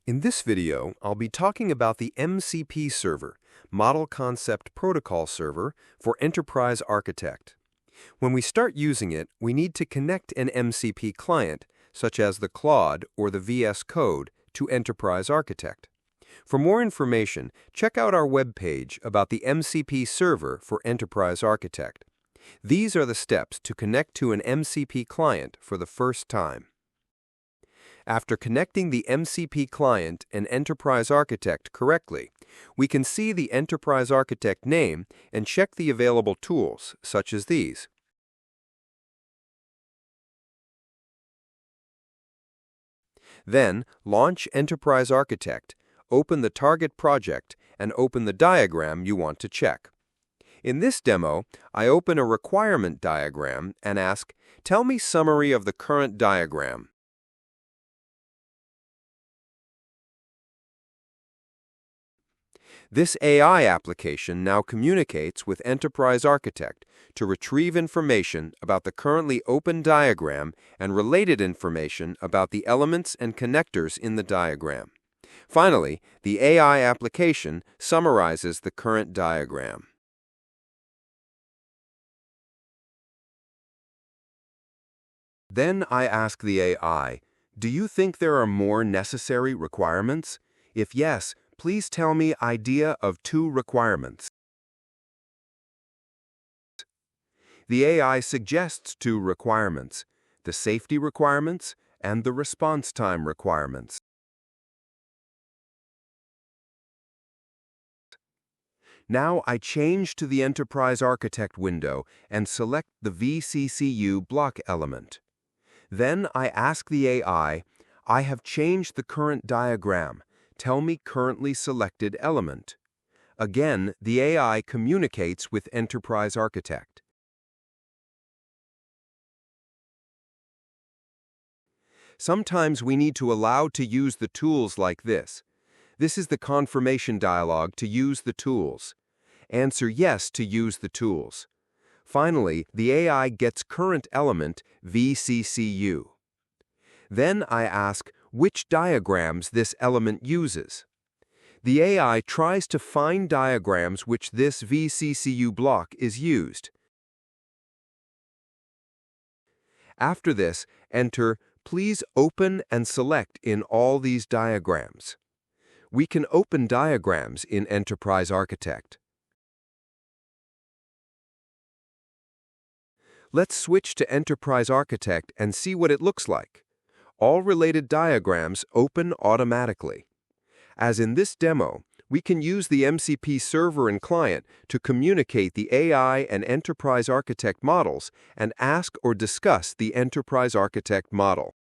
In this video, I'll be talking about the MCP server, Model Concept Protocol Server for Enterprise Architect. When we start using it, we need to connect an MCP client, such as the Claude or the VS Code, to Enterprise Architect. For more information, check out our webpage about the MCP server for Enterprise Architect. These are the steps to connect to an MCP client for the first time. After connecting the MCP client and Enterprise Architect correctly, we can see the Enterprise Architect name and check the available tools, such as these. Then, launch Enterprise Architect, open the target project, and open the diagram you want to check. In this demo, I open a requirement diagram and ask, "Tell me summary of the current diagram." This AI application now communicates with Enterprise Architect to retrieve information about the currently open diagram and related information about the elements and connectors in the diagram. Finally, the AI application summarizes the current diagram. Then I ask the AI, "Do you think there are more necessary requirements? If yes, please tell me idea of 2 requirements." The AI suggests 2 requirements, the safety requirements and the response time requirements. Now I change to the Enterprise Architect window and select the VCCU block element. Then I ask the AI, "I have changed the current diagram. Tell me currently selected element." Again, the AI communicates with Enterprise Architect. Sometimes we need to allow to use the tools like this. This is the confirmation dialog to use the tools. Answer yes to use the tools. Finally, the AI gets current element VCCU. Then I ask which diagrams this element uses. The AI tries to find diagrams which this VCCU block is used. After this, enter "Please open and select in all these diagrams." We can open diagrams in Enterprise Architect. Let's switch to Enterprise Architect and see what it looks like. All related diagrams open automatically. As in this demo, we can use the MCP server and client to communicate the AI and Enterprise Architect models and ask or discuss the Enterprise Architect model.